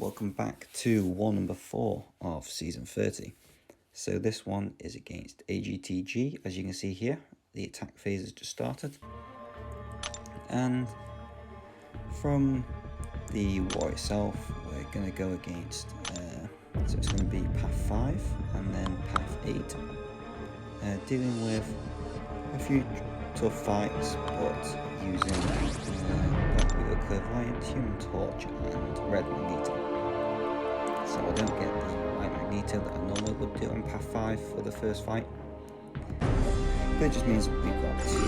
Welcome back to war number 4 of season 30. So this one is against AGTG, as you can see here. The attack phase has just started. And from the war itself, we're going to go against, so it's going to be path 5 and then path 8. Dealing with a few tough fights, but using Black Widow, Clairvoyant, Human Torch and Red Magneto. So I don't get the White Magneto that I normally would do on path 5 for the first fight. But it just means we've got to go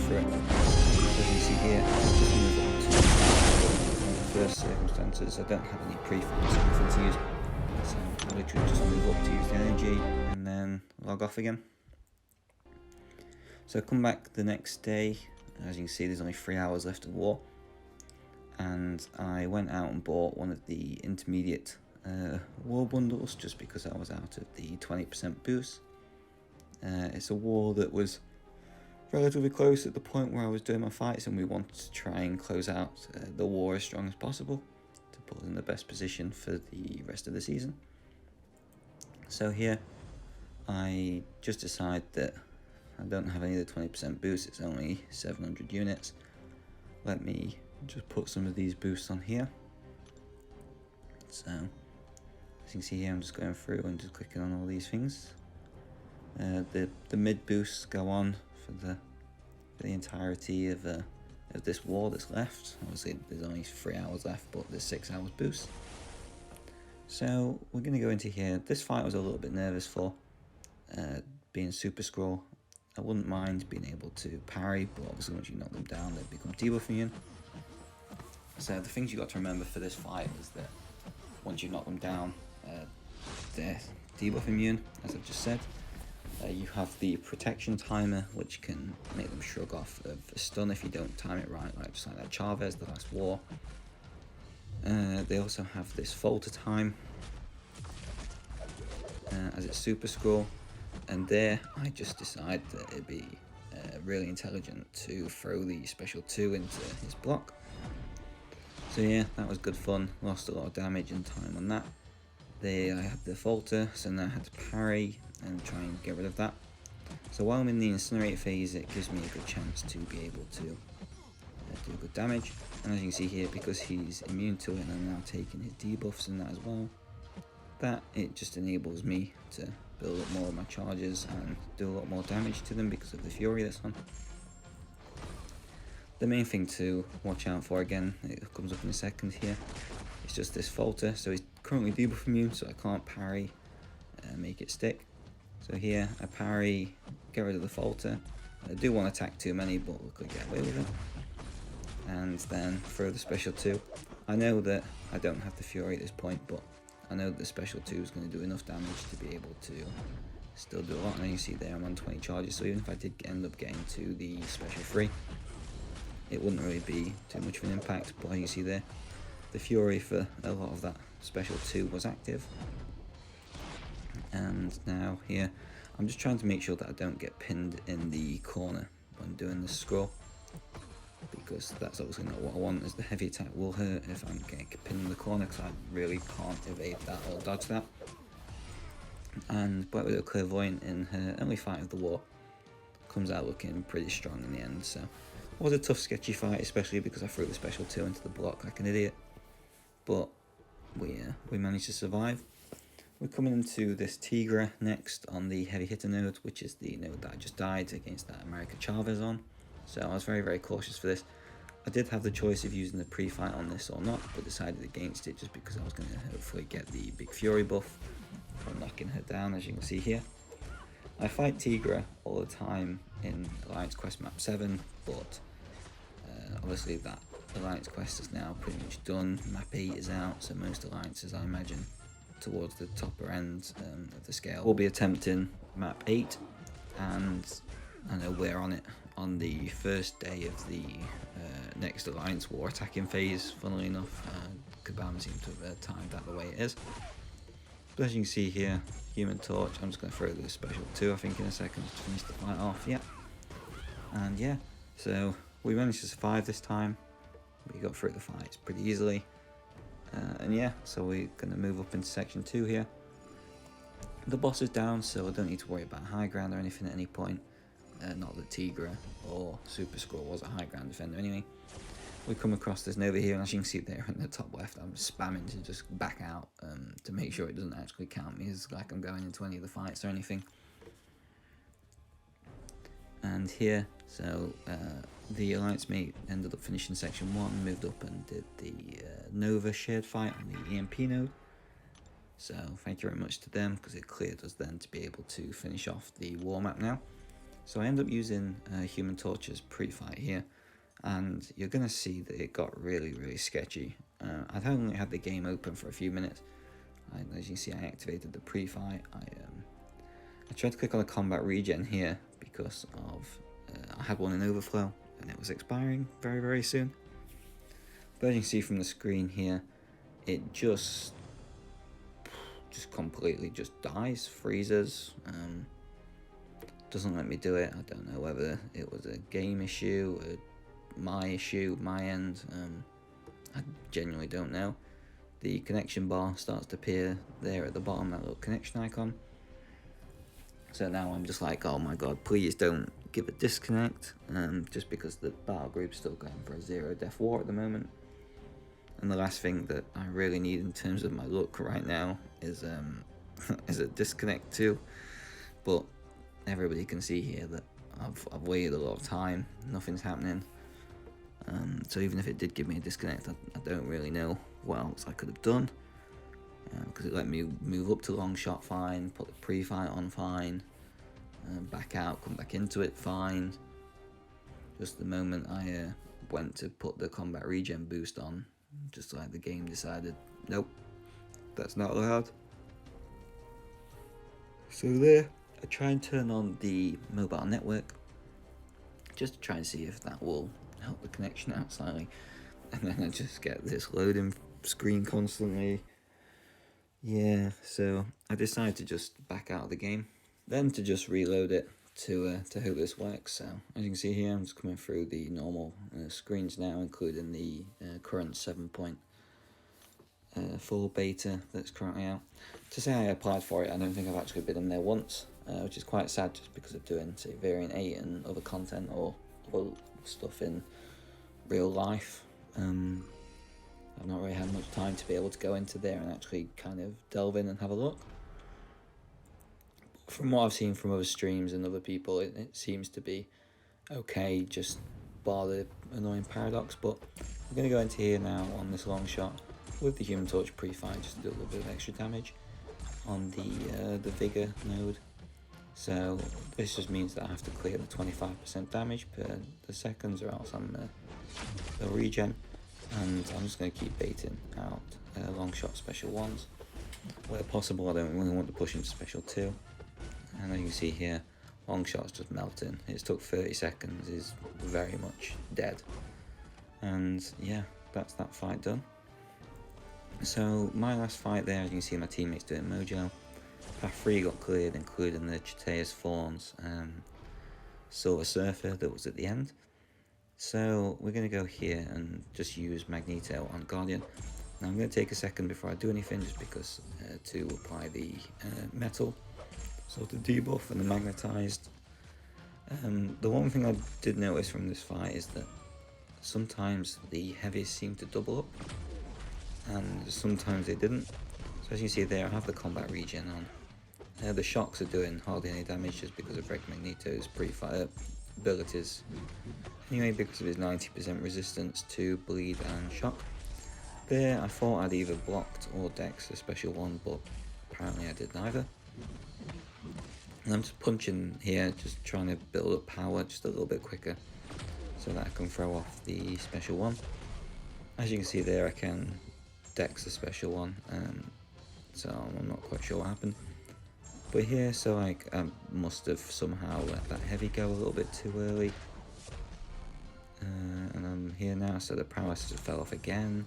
through it. So as you see here, I'll just move on to the first circumstances. I don't have any pre-fights or anything to use. So I'll literally just move up to use the energy and then log off again. So I come back the next day. As you can see, there's only 3 hours left of war. And I went out and bought one of the intermediate war bundles just because I was out of the 20% boost. It's a war that was relatively close at the point where I was doing my fights, and we wanted to try and close out the war as strong as possible to put us in the best position for the rest of the season. So here I just decide that I don't have any of the 20% boost, it's only 700 units. Let me just put some of these boosts on here. So as you can see here, I'm just going through and just clicking on all these things. The mid boosts go on for the entirety of this war that's left. Obviously there's only 3 hours left, but there's 6 hours boost. So we're going to go into here. This fight I was a little bit nervous for, being Super Skrull. I wouldn't mind being able to parry, but obviously once you knock them down, they become debuff immune. So the things you got to remember for this fight is that once you knock them down, they're debuff immune, as I've just said. You have the protection timer, which can make them shrug off of a stun if you don't time it right, just like that Chavez, the last war. They also have this falter time, as it's Super Skrull. And there, I just decide that it'd be really intelligent to throw the special 2 into his block. So yeah, that was good fun. Lost a lot of damage and time on that. There I had the falter, so now I had to parry and try and get rid of that. So while I'm in the incinerate phase, it gives me a good chance to be able to do good damage. And as you can see here, because he's immune to it and I'm now taking his debuffs and that as well, that it just enables me to build up more of my charges and do a lot more damage to them because of the fury that's on. The main thing to watch out for, again, it comes up in a second here, it's just this falter. So he's currently debuff immune, so I can't parry and make it stick. So here I parry, get rid of the falter. I do want to attack too many, but we could get away with it. And then throw the special 2. I know that I don't have the fury at this point, but I know that the special 2 is going to do enough damage to be able to still do a lot. And you see there I'm on 20 charges, so even if I did end up getting to the special 3, it wouldn't really be too much of an impact. But you see there, the fury for a lot of that special 2 was active. And now here, I'm just trying to make sure that I don't get pinned in the corner when doing this scroll, because that's obviously not what I want, as the heavy attack will hurt if I'm getting pinned in the corner, because I really can't evade that or dodge that. And Black Widow Clairvoyant, in her only fight of the war, comes out looking pretty strong in the end. So it was a tough, sketchy fight, especially because I threw the special 2 into the block like an idiot. But we managed to survive. We're coming into this Tigra next on the heavy hitter node, which is the node that I just died against that America Chavez on. So I was very, very cautious for this. I did have the choice of using the pre-fight on this or not, but decided against it just because I was going to hopefully get the big fury buff from knocking her down, as you can see here. I fight Tigra all the time in Alliance Quest map 7, but obviously that Alliance Quest is now pretty much done. Map 8 is out, so most alliances, I imagine, towards the topper end of the scale will be attempting map 8, and I know we're on it on the first day of the next Alliance War attacking phase. Funnily enough, Kabam seems to have timed that the way it is. But as you can see here, Human Torch, I'm just going to throw the special 2 I think in a second to finish the fight off. Yeah, and yeah, so we managed to survive this time. We got through the fights pretty easily. And yeah, so we're going to move up into section 2 here. The boss is down, so I don't need to worry about high ground or anything at any point. Not that Tigra or Super Scroll was a high ground defender anyway. We come across this Nova here, and as you can see there in the top left, I'm spamming to just back out to make sure it doesn't actually count me as like I'm going into any of the fights or anything. And here, so the Alliance mate ended up finishing section 1, moved up and did the Nova shared fight on the EMP node. So thank you very much to them, because it cleared us then to be able to finish off the war map now. So I end up using Human Torch's pre-fight here, and you're going to see that it got really sketchy. I'd only had the game open for a few minutes. As you can see, I activated the pre-fight. I tried to click on the combat regen here because of I had one in overflow and it was expiring very soon. But as you can see from the screen here, it just completely just dies, freezes, doesn't let me do it. I don't know whether it was a game issue, my issue, my end. I genuinely don't know. The connection bar starts to appear there at the bottom, that little connection icon. So now I'm just like, oh my god, please don't give a disconnect, just because the battle group's still going for a 0 death war at the moment. And the last thing that I really need in terms of my look right now is is a disconnect too. But everybody can see here that I've waited a lot of time, nothing's happening. So even if it did give me a disconnect, I don't really know what else I could have done. Because it let me move up to long shot fine, put the pre-fight on fine, back out, come back into it fine. Just the moment I went to put the combat regen boost on, just like the game decided, nope, that's not allowed. So there, I try and turn on the mobile network, just to try and see if that will help the connection out slightly. And then I just get this loading screen constantly. Yeah, so I decided to just back out of the game, then to just reload it to hope this works. So as you can see here, I'm just coming through the normal screens now, including the current 7.4 beta that's currently out. To say I applied for it, I don't think I've actually been in there once, which is quite sad, just because of doing, say, Variant 8 and other content or other stuff in real life. I've not really had much time to be able to go into there and actually kind of delve in and have a look. From what I've seen from other streams and other people, it seems to be okay, just bar the annoying paradox. But I'm going to go into here now on this long shot with the Human Torch pre-fight, just to do a little bit of extra damage on the Vigor node. So this just means that I have to clear the 25% damage per the seconds, or else the regen. And I'm just going to keep baiting out long shot special 1s. Where possible, I don't really want to push into special 2. And as you can see here, long shot's just melting. It's took 30 seconds, is very much dead. And yeah, that's that fight done. So my last fight there, as you can see my teammates doing Mojo. Path 3 got cleared, including the Chitaeus Fawns Silver Surfer that was at the end. So we're going to go here and just use Magneto on Guardian. Now I'm going to take a second before I do anything, just because to apply the metal, so the debuff and the magnetized. The one thing I did notice from this fight is that sometimes the heavies seem to double up, and sometimes they didn't. So as you see there, I have the combat regen on. The shocks are doing hardly any damage just because of Red Magneto's pre-fire abilities. Anyway, because of his 90% resistance to bleed and shock. There, I thought I'd either blocked or dexed a special 1, but apparently I did neither. And I'm just punching here, just trying to build up power just a little bit quicker, so that I can throw off the special 1. As you can see there, I can dex the special 1, so I'm not quite sure what happened. But here, so I must have somehow let that heavy go a little bit too early. And I'm here now, so the prowess just fell off again.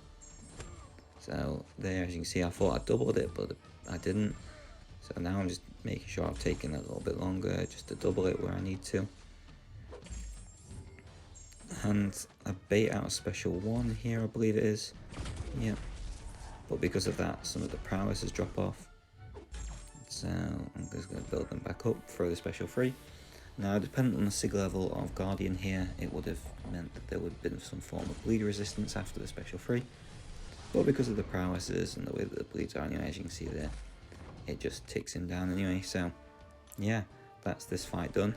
So there, as you can see, I thought I doubled it, but I didn't. So now I'm just making sure I've taken a little bit longer just to double it where I need to. And I bait out a special 1 here, I believe it is. Yep. but because of that, some of the prowesses drop off. So I'm just going to build them back up, throw the special free. Now, depending on the sig level of Guardian here, it would have meant that there would have been some form of bleed resistance after the special free. But because of the prowesses and the way that the bleeds are, anyway, as you can see there, it just ticks him down anyway. So yeah, that's this fight done.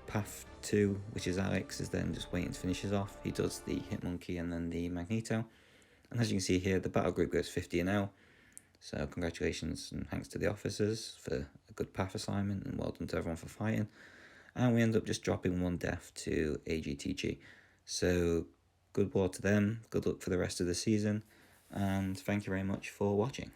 Path 2, which is Alex, is then just waiting to finish us off. He does the Hitmonkey and then the Magneto. And as you can see here, the battle group goes 50-0. So congratulations and thanks to the officers for a good path assignment, and well done to everyone for fighting. And we end up just dropping 1 death to AGTG. So good war to them, good luck for the rest of the season, and thank you very much for watching.